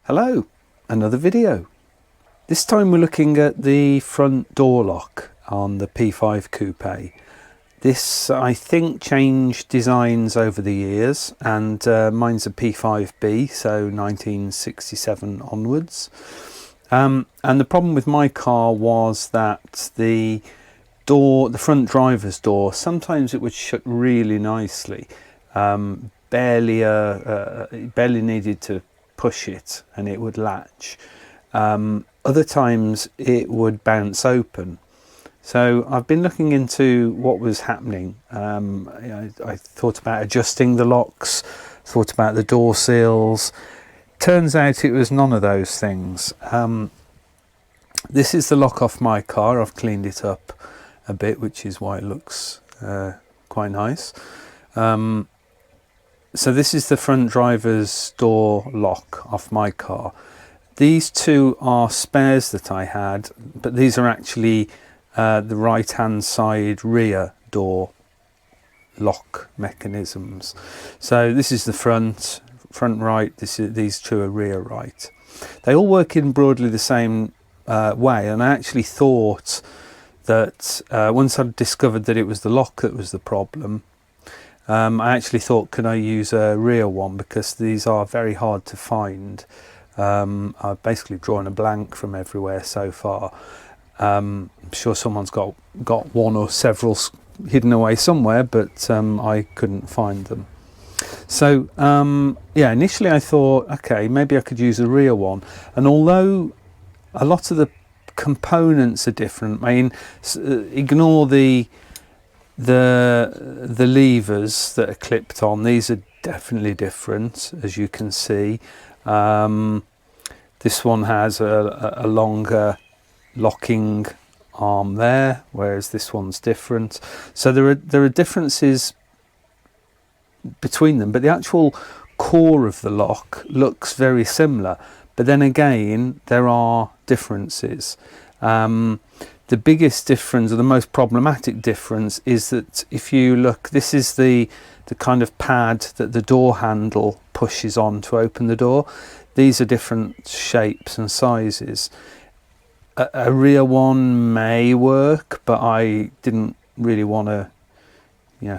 Hello, another video. This time we're looking at the front door lock on the P5 Coupe. This, I think, changed designs over the years, and mine's a P5B, so 1967 onwards. And the problem with my car was that the front driver's door, sometimes it would shut really nicely. Barely needed to push it and it would latch. Other times it would bounce open. So I've been looking into what was happening. I thought about adjusting the locks, thought about the door seals. Turns out it was none of those things. This is the lock off my car. I've cleaned it up a bit, which is why it looks quite nice. So this is the front driver's door lock off my car. These two are spares that I had, but these are actually the right hand side rear door lock mechanisms. So this is the front right, these two are rear right. They all work in broadly the same way, and I actually thought that once I'd discovered that it was the lock that was the problem, I actually thought, can I use a rear one, because these are very hard to find. I've basically drawn a blank from everywhere so far. I'm sure someone's got one or several hidden away somewhere, but I couldn't find them. So yeah, initially I thought, okay, maybe I could use a rear one. And although a lot of the components are different, I mean, ignore the levers that are clipped on. These are definitely different, as you can see. This one has a longer locking arm there, whereas this one's different. So there are differences between them, but the actual core of the lock looks very similar. But then again, there are differences. The biggest difference, or the most problematic difference, is that if you look, this is the kind of pad that the door handle pushes on to open the door. These are different shapes and sizes. A rear one may work, but I didn't really want to,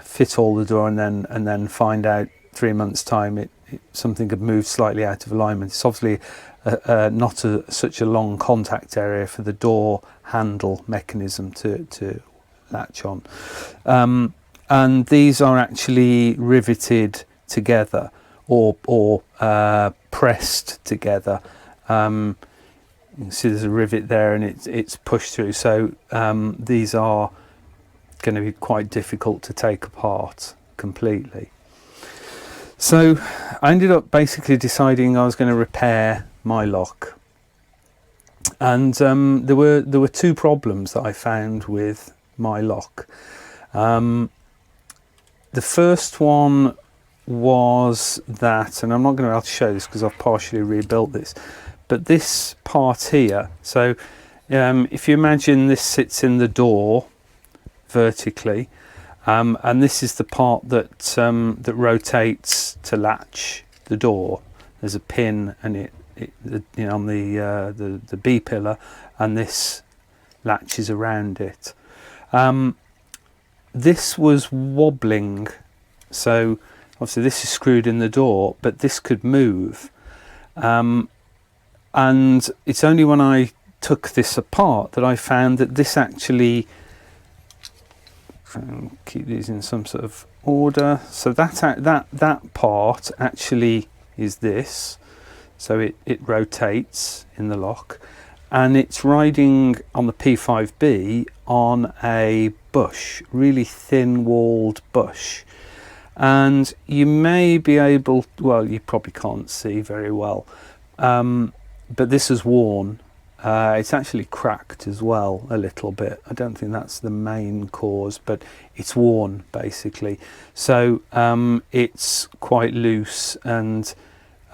fit all the door and then find out 3 months' time something had moved slightly out of alignment. It's obviously not such a long contact area for the door handle mechanism to latch on. And these are actually riveted together or pressed together. You can see there's a rivet there and it's pushed through. So these are going to be quite difficult to take apart completely. So I ended up basically deciding I was going to repair my lock, and there were two problems that I found with my lock. The first one was that, and I'm not going to be able to show this because I've partially rebuilt this, but this part here, so if you imagine this sits in the door vertically, and this is the part that that rotates to latch the door. There's a pin and on the B pillar, and this latches around it. This was wobbling, so obviously this is screwed in the door, but this could move. And it's only when I took this apart that I found that this actually, keep these in some sort of order. So that part actually is this. So it rotates in the lock, and it's riding on the P5B on a bush, really thin walled bush. And you may be able, well, you probably can't see very well, but this is worn. It's actually cracked as well a little bit. I don't think that's the main cause, but it's worn basically. So it's quite loose, and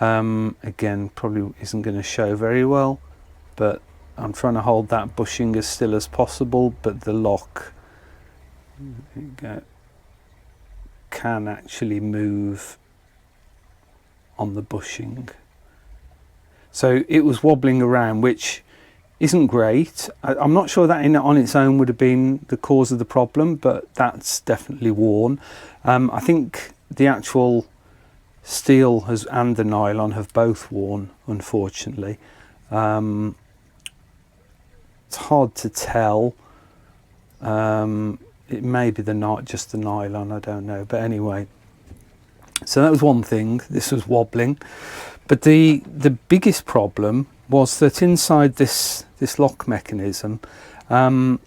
again, probably isn't going to show very well, but I'm trying to hold that bushing as still as possible, but the lock can actually move on the bushing. So it was wobbling around, which isn't great. I'm not sure that on its own would have been the cause of the problem, but that's definitely worn. I think the actual steel and the nylon have both worn, unfortunately. It's hard to tell. It may be just the nylon, I don't know. But anyway, so that was one thing. This was wobbling. But the biggest problem was that inside this lock mechanism, when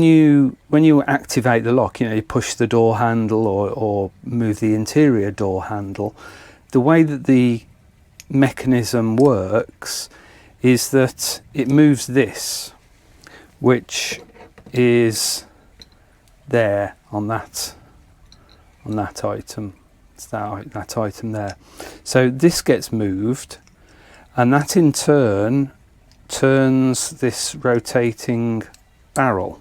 you activate the lock, you push the door handle or move the interior door handle, the way that the mechanism works is that it moves this, which is there on that item. It's that item there. So this gets moved, and that in turn turns this rotating barrel.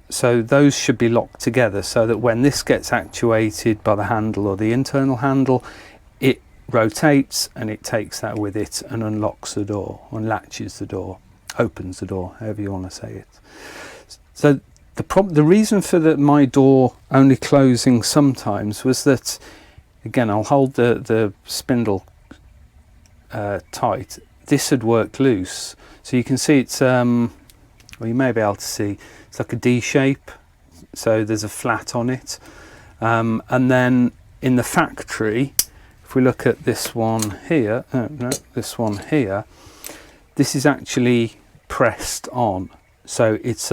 So those should be locked together so that when this gets actuated by the handle or the internal handle, it rotates and it takes that with it and unlocks the door, unlatches the door, opens the door, however you want to say it. So the reason for my door only closing sometimes was that, again, I'll hold the spindle tight. This had worked loose, so you can see it's well, you may be able to see it's like a D shape, so there's a flat on it, and then in the factory, if we look at this one here, this one here, this is actually pressed on, so it's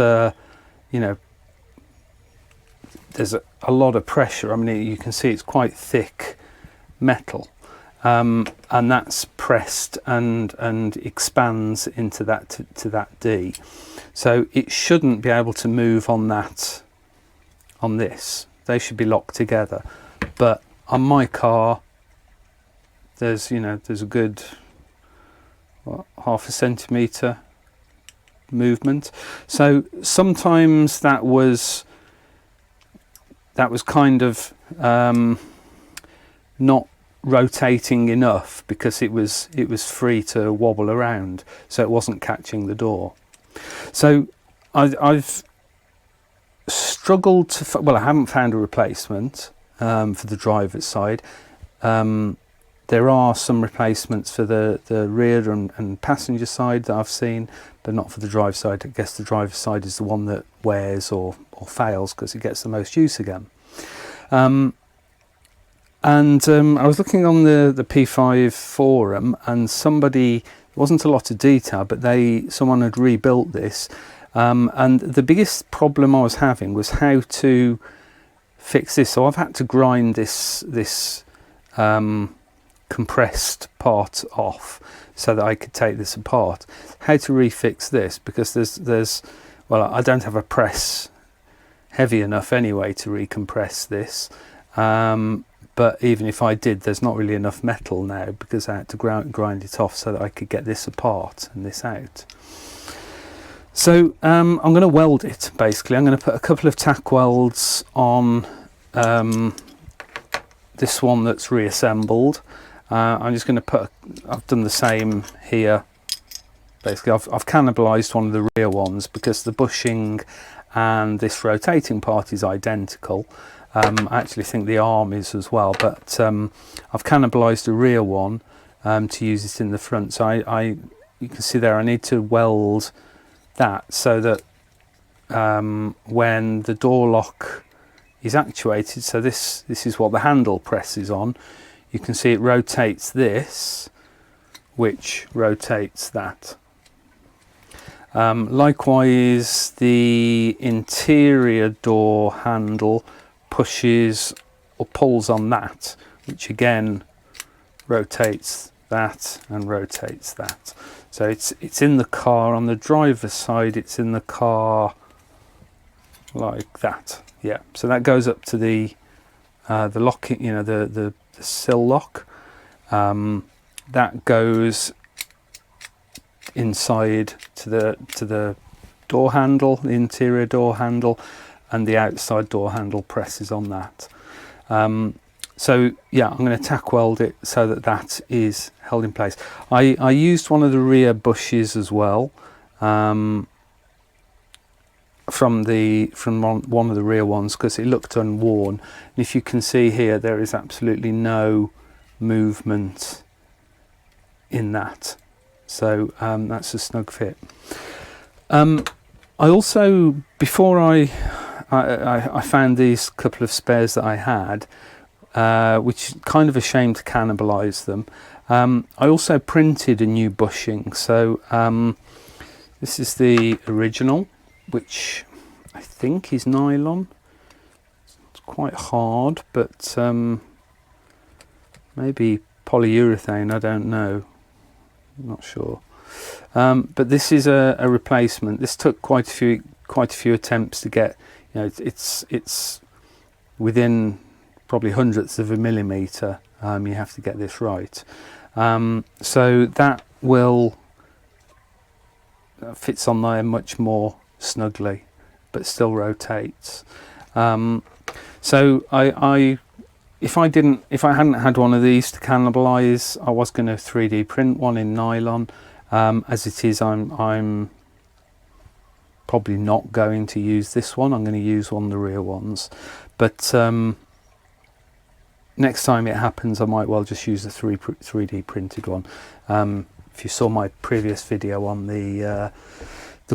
there's a lot of pressure. I mean, you can see it's quite thick metal, and that's pressed and expands into that to that D. So it shouldn't be able to move on this. They should be locked together. But on my car, there's a good half a centimetre movement. So sometimes that was kind of not rotating enough because it was free to wobble around, so it wasn't catching the door. So I've struggled to I haven't found a replacement for the driver's side. There are some replacements for the rear and passenger side that I've seen, but not for the driver's side. I guess the driver's side is the one that wears or fails because it gets the most use again. I was looking on the P5 forum, and somebody, wasn't a lot of detail, but someone had rebuilt this, and the biggest problem I was having was how to fix this. So I've had to grind this compressed part off so that I could take this apart. How to refix this, because there's I don't have a press heavy enough anyway to recompress this, but even if I did, there's not really enough metal now because I had to grind it off so that I could get this apart and this out. So I'm going to weld it. Basically, I'm going to put a couple of tack welds on this one that's reassembled. I'm just going to I've done the same here. Basically, I've cannibalized one of the rear ones because the bushing and this rotating part is identical. I actually think the arm is as well, but I've cannibalized the rear one to use it in the front. So you can see there I need to weld that so that when the door lock is actuated, so this is what the handle presses on, you can see it rotates this, which rotates that. Likewise, the interior door handle pushes or pulls on that, which again rotates that and rotates that. So it's in the car. On the driver's side, it's in the car like that. Yeah. So that goes up to the locking, the sill lock. That goes inside to the door handle, the interior door handle, and the outside door handle presses on that. So yeah, I'm going to tack weld it so that that is held in place. I used one of the rear bushes as well, from one of the rear ones, because it looked unworn. And if you can see here, there is absolutely no movement in that, so that's a snug fit. I also, before I found these couple of spares that I had, which is kind of a shame to cannibalise them, I also printed a new bushing. So this is the original, which I think is nylon. It's quite hard, but maybe polyurethane, I don't know, I'm not sure. But this is a replacement. This took quite a few attempts to get. You know, it's within probably hundredths of a millimetre. You have to get this right. So that fits on there much more snugly, but still rotates. So if I hadn't had one of these to cannibalise, I was going to 3D print one in nylon. As it is, I'm probably not going to use this one. I'm going to use one of the rear ones, but next time it happens, I might well just use the 3D printed one. If you saw my previous video on the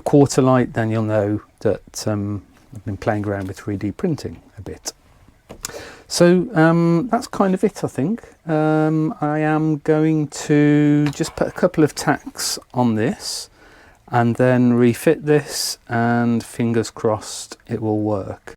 quarter light, then you'll know that I've been playing around with 3D printing a bit. So that's kind of it, I think. I am going to just put a couple of tacks on this and then refit this, and fingers crossed it will work.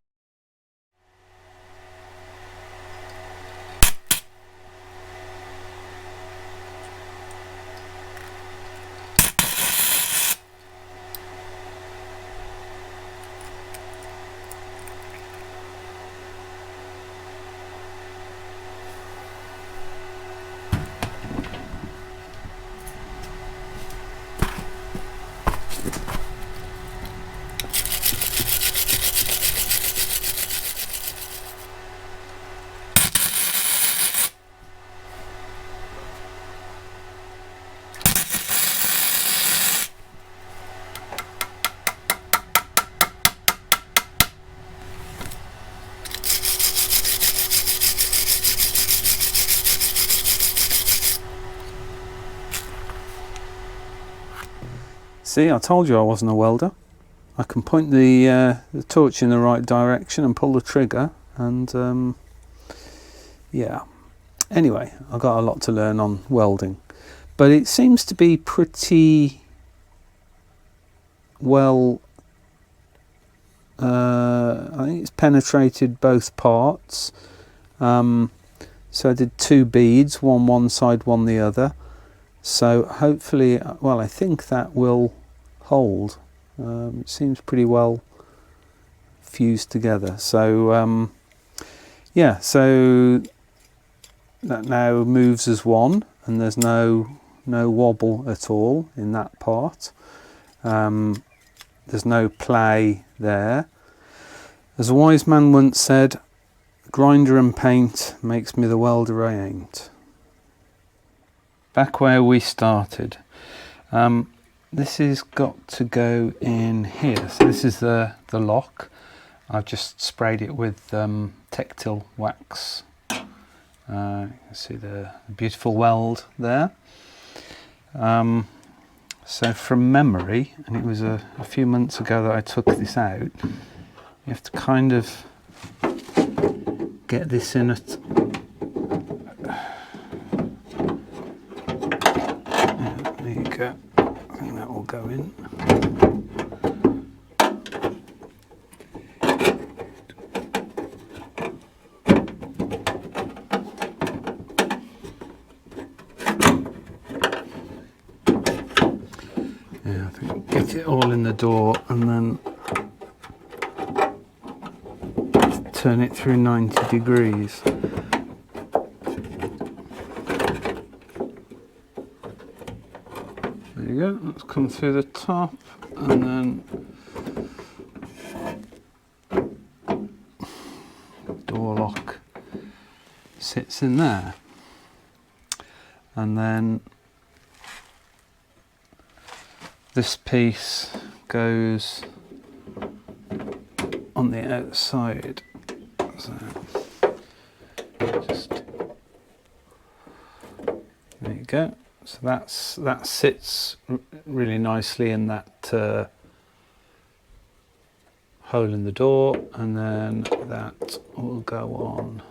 See, I told you I wasn't a welder. I can point the torch in the right direction and pull the trigger, and yeah. Anyway, I've got a lot to learn on welding, but it seems to be pretty well. I think it's penetrated both parts. So I did 2 beads, one side, one the other. So hopefully, well, I think that will hold. It seems pretty well fused together. So yeah, so that now moves as one, and there's no wobble at all in that part. There's no play there. As a wise man once said, grinder and paint makes me the welder I ain't. Back where we started. This has got to go in here. So this is the lock. I've just sprayed it with tactile wax. You can see the beautiful weld there. So from memory, and it was a few months ago that I took this out, you have to kind of get this in at there you go. I think that will go in. Yeah, I think get it all in the door and then turn it through 90 degrees. There you go, let's come through the top and then door lock sits in there, and then this piece goes on the outside. So just, there you go. So that sits really nicely in that hole in the door, and then that will go on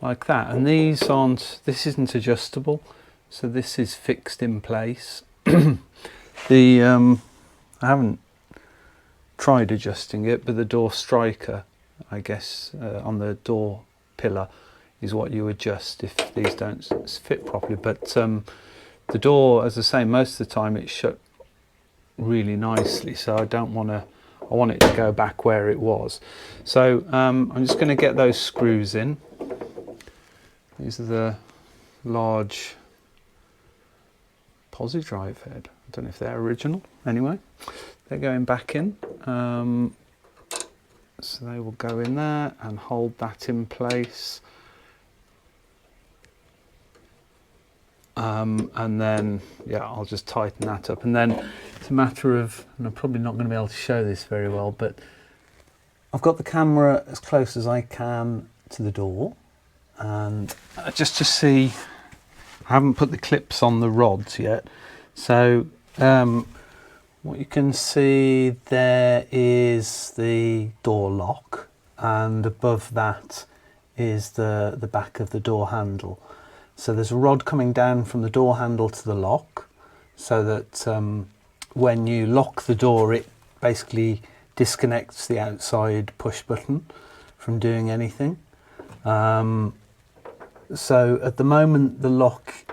like that. And this isn't adjustable, so this is fixed in place. I haven't tried adjusting it, but the door striker, I guess, on the door pillar is what you adjust if these don't fit properly. But the door, as I say, most of the time it's shut really nicely, so I want it to go back where it was. So I'm just going to get those screws in. These are the large posi drive head. I don't know if they're original. Anyway, they're going back in. So they will go in there and hold that in place. And then, yeah, I'll just tighten that up. And then it's a matter of, and I'm probably not going to be able to show this very well, but I've got the camera as close as I can to the door. And just to see, I haven't put the clips on the rods yet. So what you can see there is the door lock, and above that is the back of the door handle. So there's a rod coming down from the door handle to the lock, so that when you lock the door, it basically disconnects the outside push button from doing anything. So at the moment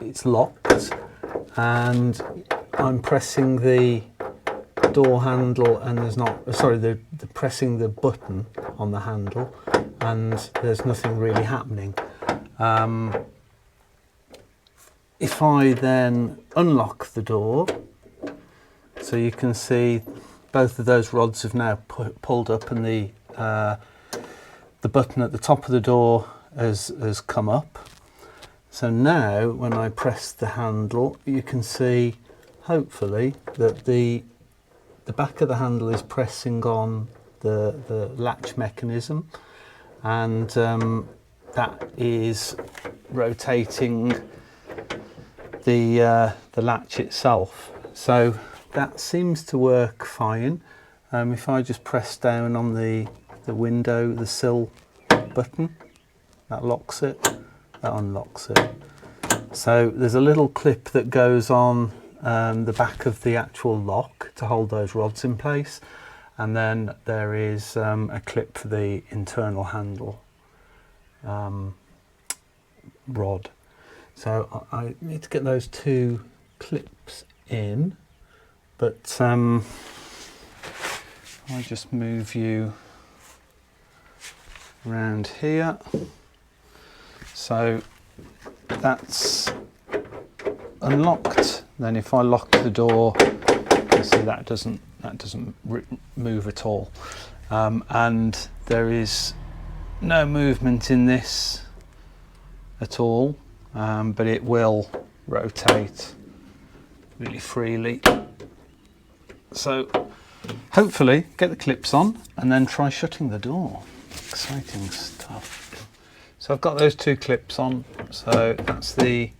it's locked, and I'm pressing the door handle, and there's not, sorry, pressing the button on the handle, and there's nothing really happening. If I then unlock the door, so you can see both of those rods have now pulled up, and the button at the top of the door has come up. So now when I press the handle, you can see hopefully that the back of the handle is pressing on the latch mechanism, and that is rotating the latch itself. So that seems to work fine. If I just press down on the window, the sill button, that locks it, that unlocks it. So there's a little clip that goes on the back of the actual lock to hold those rods in place, and then there is a clip for the internal handle rod. So I need to get those two clips in, but I'll just move you around here. So that's unlocked. Then if I lock the door, you can see that doesn't move at all, and there is no movement in this at all, but it will rotate really freely. So hopefully get the clips on and then try shutting the door. Exciting stuff. So I've got those two clips on. So that's the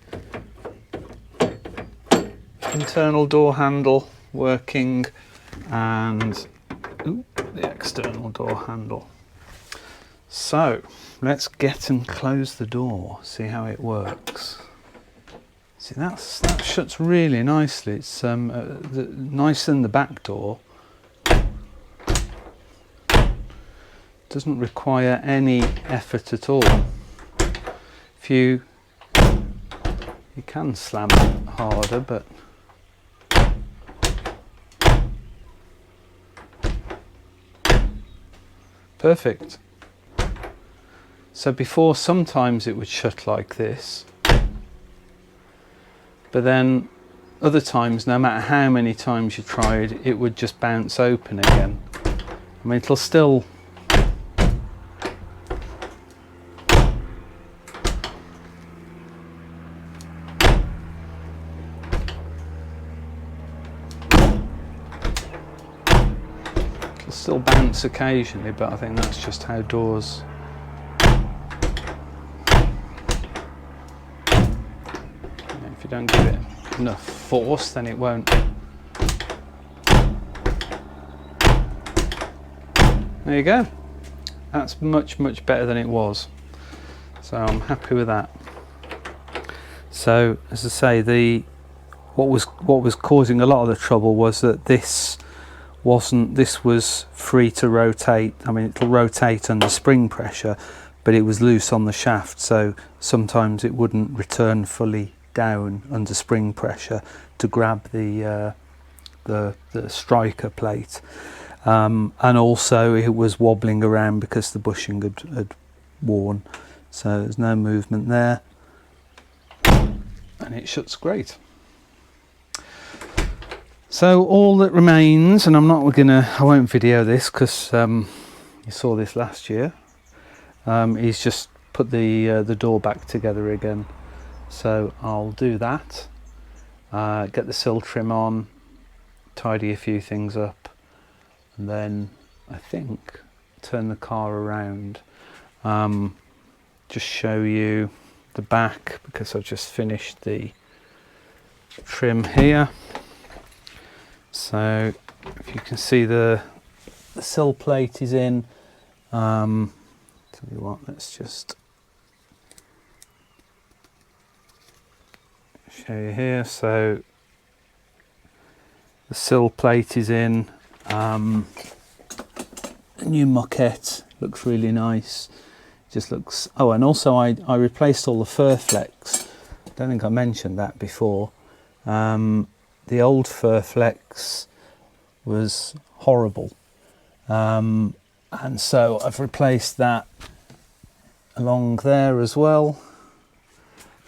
internal door handle working, and the external door handle. So let's get and close the door, see how it works. See, that shuts really nicely. It's nicer than the back door. Doesn't require any effort at all. If you can slam it harder, but perfect. So before, sometimes it would shut like this, but then other times, no matter how many times you tried, it would just bounce open again. I mean, it'll still once occasionally, but I think that's just how doors. If you don't give it enough force, then it won't. There you go. That's much better than it was. So I'm happy with that. So as I say, what was causing a lot of the trouble was that this was free to rotate. I mean, it'll rotate under spring pressure, but it was loose on the shaft, so sometimes it wouldn't return fully down under spring pressure to grab the striker plate, and also it was wobbling around because the bushing had worn, so there's no movement there, and it shuts great. So all that remains, and I won't video this because you saw this last year, is just put the door back together again. So I'll do that, get the sill trim on, tidy a few things up, and then I think turn the car around, just show you the back, because I've just finished the trim here. So if you can see the sill plate is in. Tell you what, let's just show you here. So the sill plate is in. The new moquette looks really nice. Just looks. Oh, and also I replaced all the fur flex. I don't think I mentioned that before. The old fur flex was horrible, and so I've replaced that along there as well,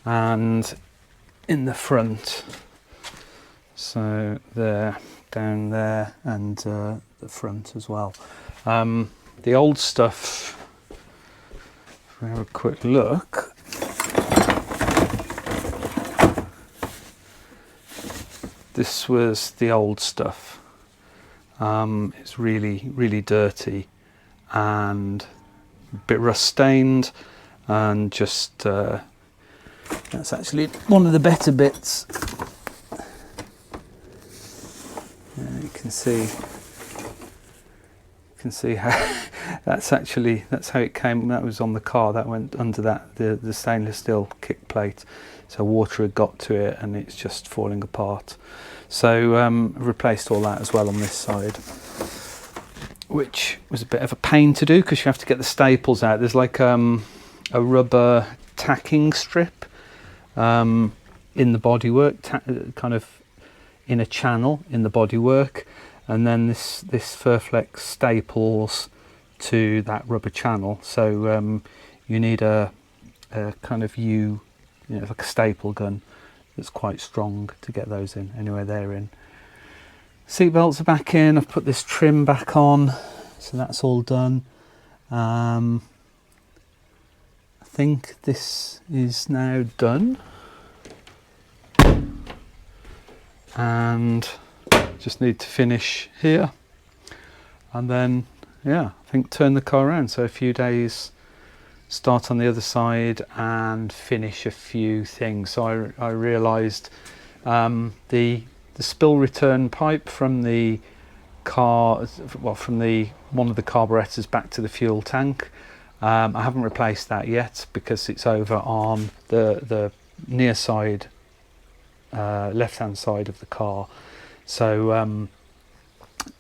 and in the front. So there, down there, and the front as well. The old stuff, if we have a quick look, this was the old stuff. It's really dirty and a bit rust stained, and just that's actually one of the better bits. You can see how that's how it came. That was on the car, that went under that the stainless steel kick plate, so water had got to it and it's just falling apart. So I've replaced all that as well on this side, which was a bit of a pain to do because you have to get the staples out. There's like a rubber tacking strip in the bodywork, kind of in a channel in the bodywork, and then this Furflex staples to that rubber channel. So you need a kind of like a staple gun that's quite strong to get those in. Anyway, they're in. Seat belts are back in. I've put this trim back on, so that's all done. I think this is now done, and just need to finish here, and then I think turn the car around. So a few days, start on the other side and finish a few things. So I realised the spill return pipe from the car, from one of the carburetors back to the fuel tank, I haven't replaced that yet because it's over on the near side, left hand side of the car. So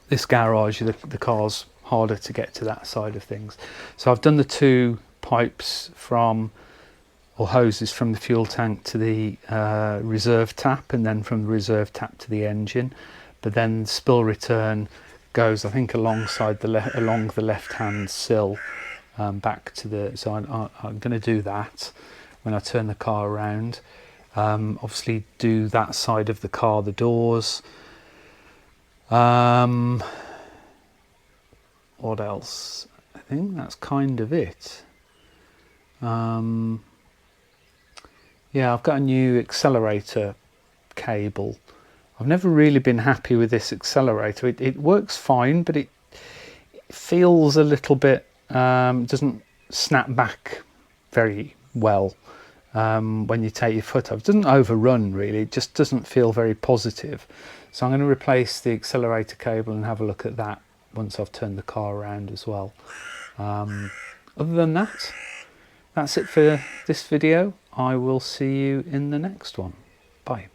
this garage, the car's harder to get to that side of things. So I've done the two pipes hoses from the fuel tank to the reserve tap, and then from the reserve tap to the engine. But then spill return goes, I think, alongside along the left hand sill, back to the. So I'm going to do that when I turn the car around. Obviously do that side of the car, the doors. What else? I think that's kind of it. I've got a new accelerator cable. I've never really been happy with this accelerator. It works fine, but feels a little bit, doesn't snap back very well when you take your foot off. It doesn't overrun really, it just doesn't feel very positive. So I'm going to replace the accelerator cable and have a look at that once I've turned the car around as well. Other than that, that's it for this video. I will see you in the next one. Bye.